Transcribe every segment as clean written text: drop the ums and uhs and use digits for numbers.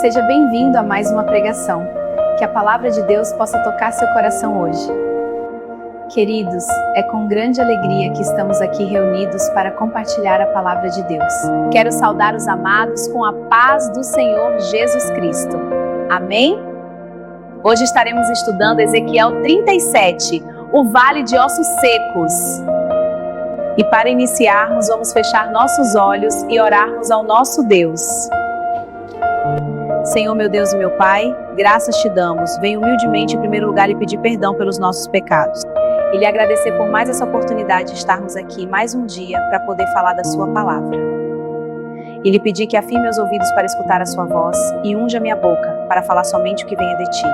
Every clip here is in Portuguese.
Seja bem-vindo a mais uma pregação. Que a palavra de Deus possa tocar seu coração hoje. Queridos, é com grande alegria que estamos aqui reunidos para compartilhar a palavra de Deus. Quero saudar os amados com a paz do Senhor Jesus Cristo. Amém? Hoje estaremos estudando Ezequiel 37, o Vale de Ossos Secos. E para iniciarmos, vamos fechar nossos olhos e orarmos ao nosso Deus. Senhor, meu Deus e meu Pai, graças te damos. Venho humildemente em primeiro lugar lhe pedir perdão pelos nossos pecados. E lhe agradecer por mais essa oportunidade de estarmos aqui mais um dia para poder falar da sua palavra. E lhe pedir que afine meus ouvidos para escutar a sua voz e unja minha boca para falar somente o que venha de ti.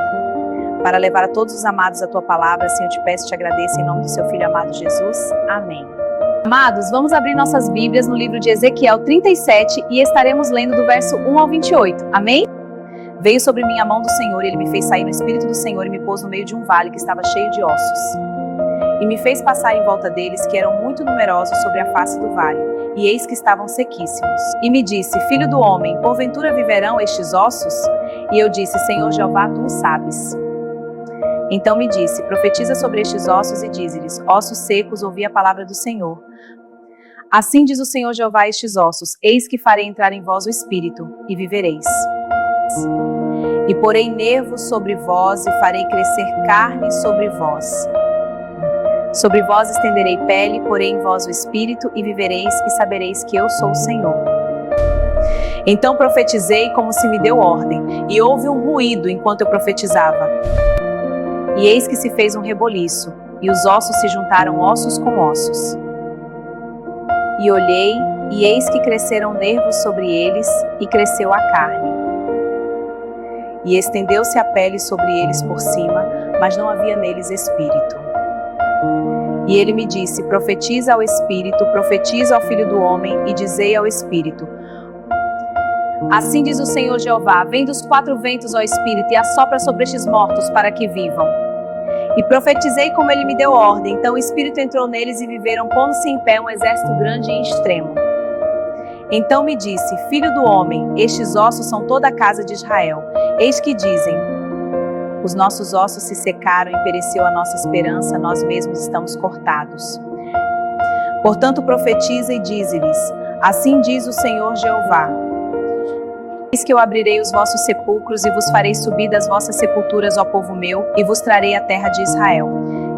Para levar a todos os amados a tua palavra, assim eu te peço e te agradeço em nome do seu Filho amado Jesus. Amém. Amados, vamos abrir nossas Bíblias no livro de Ezequiel 37 e estaremos lendo do verso 1 ao 28. Amém? Veio sobre mim a mão do Senhor e ele me fez sair no Espírito do Senhor e me pôs no meio de um vale que estava cheio de ossos. E me fez passar em volta deles, que eram muito numerosos sobre a face do vale, e eis que estavam sequíssimos. E me disse, filho do homem, porventura viverão estes ossos? E eu disse, Senhor Jeová, tu o sabes. Então me disse, profetiza sobre estes ossos e dize-lhes, ossos secos, ouvi a palavra do Senhor. Assim diz o Senhor Jeová a estes ossos, eis que farei entrar em vós o Espírito, e vivereis. E porei nervos sobre vós, e farei crescer carne sobre vós. Sobre vós estenderei pele, porei em vós o Espírito, e vivereis, e sabereis que eu sou o Senhor. Então profetizei como se me deu ordem, e houve um ruído enquanto eu profetizava. E eis que se fez um reboliço, e os ossos se juntaram ossos com ossos. E olhei, e eis que cresceram nervos sobre eles, e cresceu a carne. E estendeu-se a pele sobre eles por cima, mas não havia neles espírito. E ele me disse, profetiza ao Espírito, profetiza ao Filho do Homem, e dizei ao Espírito, assim diz o Senhor Jeová, vem dos quatro ventos, ó Espírito, e assopra sobre estes mortos, para que vivam. E profetizei como ele me deu ordem, então o Espírito entrou neles e viveram, pondo-se em pé um exército grande e extremo. Então me disse, filho do homem, estes ossos são toda a casa de Israel. Eis que dizem, os nossos ossos se secaram e pereceu a nossa esperança, nós mesmos estamos cortados. Portanto profetiza e dize-lhes, assim diz o Senhor Jeová, eis que eu abrirei os vossos sepulcros e vos farei subir das vossas sepulturas, ó povo meu, e vos trarei a terra de Israel.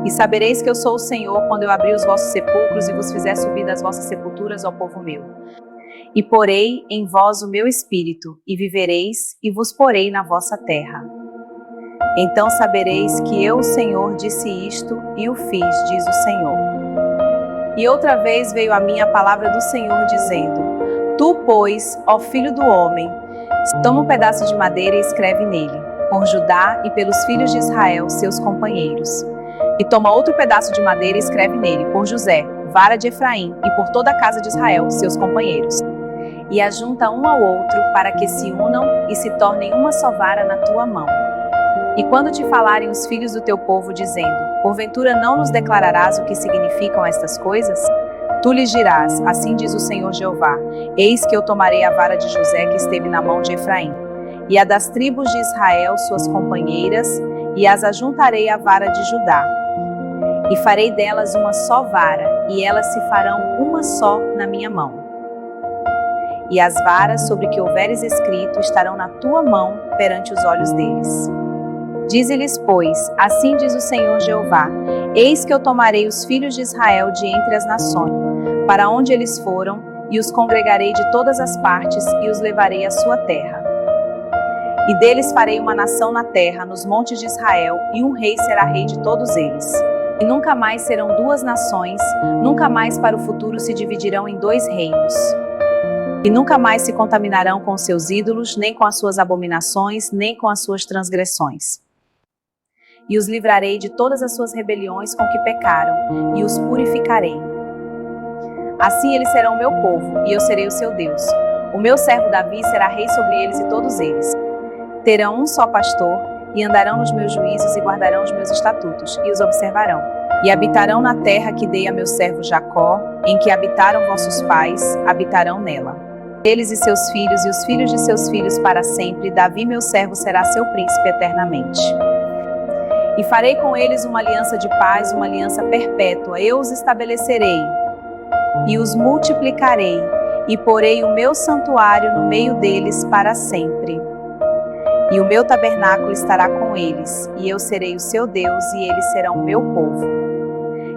E sabereis que eu sou o Senhor, quando eu abrir os vossos sepulcros e vos fizer subir das vossas sepulturas, ó povo meu. E porei em vós o meu espírito, e vivereis, e vos porei na vossa terra. Então sabereis que eu, o Senhor, disse isto, e o fiz, diz o Senhor. E outra vez veio a mim a palavra do Senhor, dizendo, tu, pois, ó filho do homem, toma um pedaço de madeira e escreve nele, por Judá e pelos filhos de Israel, seus companheiros. E toma outro pedaço de madeira e escreve nele, por José, vara de Efraim, e por toda a casa de Israel, seus companheiros. E ajunta um ao outro, para que se unam e se tornem uma só vara na tua mão. E quando te falarem os filhos do teu povo, dizendo, porventura não nos declararás o que significam estas coisas? Tu lhes dirás, assim diz o Senhor Jeová, eis que eu tomarei a vara de José que esteve na mão de Efraim, e a das tribos de Israel, suas companheiras, e as ajuntarei à vara de Judá. E farei delas uma só vara, e elas se farão uma só na minha mão. E as varas sobre que houveres escrito estarão na tua mão perante os olhos deles. Dize-lhes, pois, assim diz o Senhor Jeová, eis que eu tomarei os filhos de Israel de entre as nações, para onde eles foram, e os congregarei de todas as partes, e os levarei à sua terra. E deles farei uma nação na terra, nos montes de Israel, e um rei será rei de todos eles. E nunca mais serão duas nações, nunca mais para o futuro se dividirão em dois reinos. E nunca mais se contaminarão com seus ídolos, nem com as suas abominações, nem com as suas transgressões. E os livrarei de todas as suas rebeliões com que pecaram, e os purificarei. Assim eles serão o meu povo, e eu serei o seu Deus. O meu servo Davi será rei sobre eles e todos eles. Terão um só pastor, e andarão nos meus juízos e guardarão os meus estatutos, e os observarão. E habitarão na terra que dei a meu servo Jacó, em que habitaram vossos pais, habitarão nela. eles e seus filhos, e os filhos de seus filhos para sempre. Davi, meu servo, será seu príncipe eternamente. E farei com eles uma aliança de paz, uma aliança perpétua. Eu os estabelecerei e os multiplicarei, e porei o meu santuário no meio deles para sempre. E o meu tabernáculo estará com eles, e eu serei o seu Deus, e eles serão o meu povo.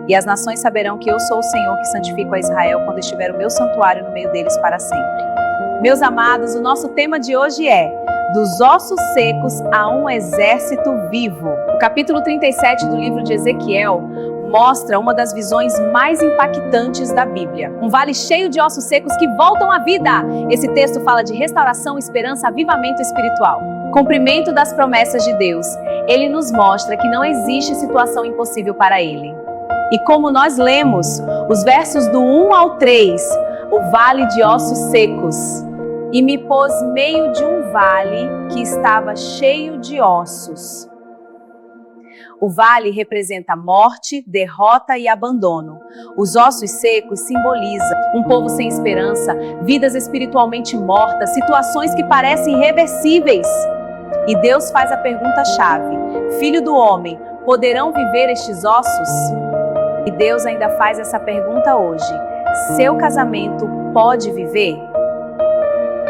E as nações saberão que eu sou o Senhor que santifico a Israel, quando estiver o meu santuário no meio deles para sempre. Meus amados, o nosso tema de hoje é: dos ossos secos a um exército vivo. O capítulo 37 do livro de Ezequiel mostra uma das visões mais impactantes da Bíblia. Um vale cheio de ossos secos que voltam à vida. Esse texto fala de restauração, esperança, avivamento espiritual. Cumprimento das promessas de Deus. Ele nos mostra que não existe situação impossível para Ele. E como nós lemos os versos do 1 ao 3, o vale de ossos secos. E me pôs meio de um vale que estava cheio de ossos. O vale representa morte, derrota e abandono. Os ossos secos simbolizam um povo sem esperança, vidas espiritualmente mortas, situações que parecem irreversíveis. E Deus faz a pergunta-chave: Filho do homem, poderão viver estes ossos? E Deus ainda faz essa pergunta hoje: seu casamento pode viver?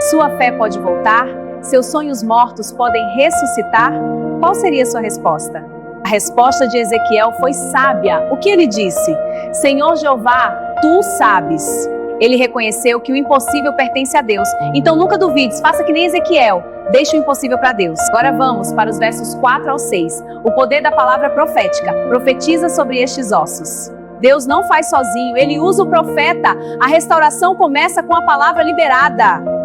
Sua fé pode voltar? Seus sonhos mortos podem ressuscitar? Qual seria a sua resposta? A resposta de Ezequiel foi sábia. O que ele disse? Senhor Jeová, tu sabes. Ele reconheceu que o impossível pertence a Deus. Então nunca duvides, faça que nem Ezequiel. Deixe o impossível para Deus. Agora vamos para os versos 4 ao 6. O poder da palavra profética. Profetiza sobre estes ossos. Deus não faz sozinho, Ele usa o profeta. A restauração começa com a palavra liberada.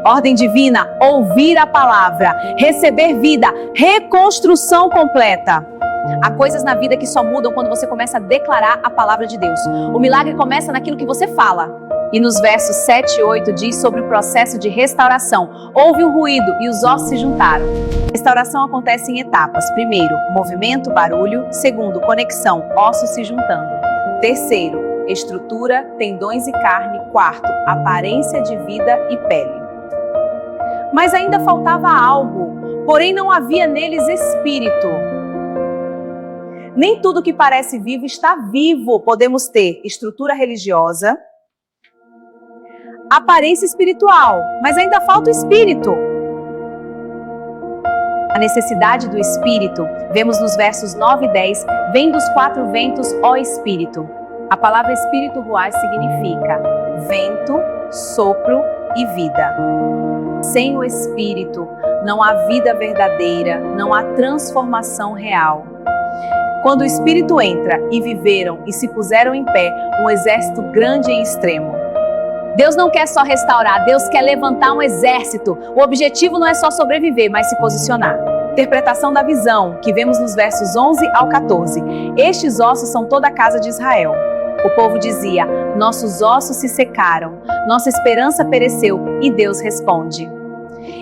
Ordem divina, ouvir a palavra, receber vida, reconstrução completa. Há coisas na vida que só mudam quando você começa a declarar a palavra de Deus. O milagre começa naquilo que você fala. E nos versos 7 e 8 diz sobre o processo de restauração. Houve um ruído e os ossos se juntaram. Restauração acontece em etapas. Primeiro, movimento, barulho. Segundo, conexão, ossos se juntando. Terceiro, estrutura, tendões e carne. Quarto, aparência de vida e pele. Mas ainda faltava algo, porém não havia neles espírito. Nem tudo que parece vivo está vivo. Podemos ter estrutura religiosa, aparência espiritual, mas ainda falta o espírito. A necessidade do espírito, vemos nos versos 9 e 10, vem dos 4 ventos, ó espírito. A palavra espírito ruach significa vento, sopro e vida. Sem o Espírito, não há vida verdadeira, não há transformação real. Quando o Espírito entra e viveram e se puseram em pé, um exército grande e extremo. Deus não quer só restaurar, Deus quer levantar um exército. O objetivo não é só sobreviver, mas se posicionar. Interpretação da visão, que vemos nos versos 11 ao 14. Estes ossos são toda a casa de Israel. O povo dizia: nossos ossos se secaram, nossa esperança pereceu, e Deus responde: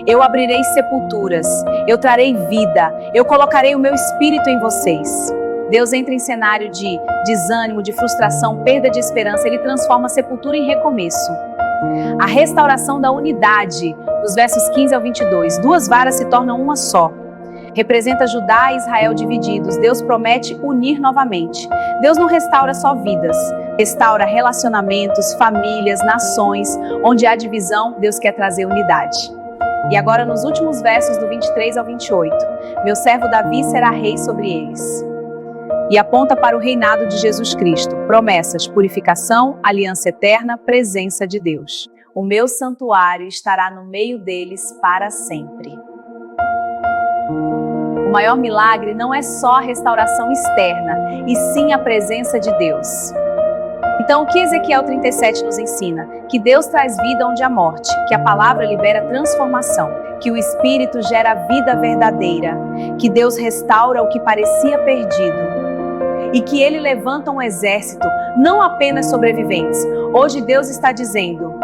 eu abrirei sepulturas, eu trarei vida, eu colocarei o meu espírito em vocês. Deus entra em cenário de desânimo, de frustração, perda de esperança. Ele transforma a sepultura em recomeço. A restauração da unidade, nos versos 15 ao 22. 2 varas se tornam uma só. Representa Judá e Israel divididos. Deus promete unir novamente. Deus não restaura só vidas, restaura relacionamentos, famílias, nações. Onde há divisão, Deus quer trazer unidade. E agora nos últimos versos do 23 ao 28. Meu servo Davi será rei sobre eles. E aponta para o reinado de Jesus Cristo. Promessas, purificação, aliança eterna, presença de Deus. O meu santuário estará no meio deles para sempre. O maior milagre não é só a restauração externa, e sim a presença de Deus. Então, o que Ezequiel 37 nos ensina? Que Deus traz vida onde há morte, que a palavra libera transformação, que o Espírito gera vida verdadeira, que Deus restaura o que parecia perdido e que Ele levanta um exército, não apenas sobreviventes. Hoje Deus está dizendo: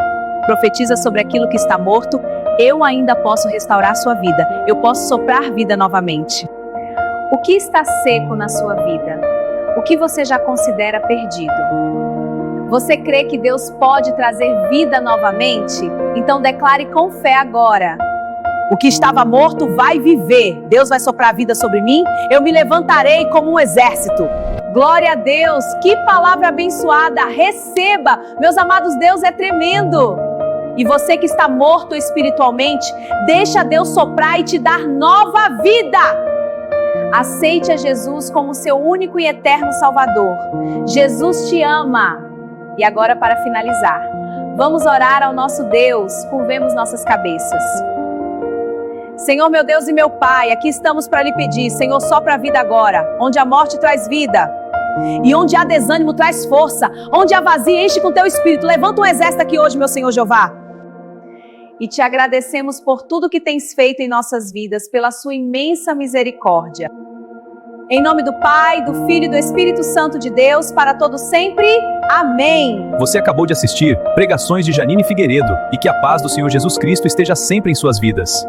profetiza sobre aquilo que está morto, eu ainda posso restaurar sua vida, eu posso soprar vida novamente. O que está seco na sua vida? O que você já considera perdido? Você crê que Deus pode trazer vida novamente? Então declare com fé agora. O que estava morto vai viver. Deus vai soprar vida sobre mim. Eu me levantarei como um exército. Glória a Deus. Que palavra abençoada. Receba. Meus amados, Deus é tremendo. E você que está morto espiritualmente, deixa Deus soprar e te dar nova vida. Aceite a Jesus como seu único e eterno Salvador. Jesus te ama. E agora, para finalizar, vamos orar ao nosso Deus. Curvemos nossas cabeças. Senhor, meu Deus e meu Pai, aqui estamos para lhe pedir, Senhor, sopra a vida agora, onde a morte traz vida, e onde há desânimo traz força, onde há vazio enche com teu espírito. Levanta um exército aqui hoje, meu Senhor Jeová. E te agradecemos por tudo que tens feito em nossas vidas, pela sua imensa misericórdia. Em nome do Pai, do Filho e do Espírito Santo de Deus, para todos sempre. Amém. Você acabou de assistir Pregações de Janine Figueiredo, e que a paz do Senhor Jesus Cristo esteja sempre em suas vidas.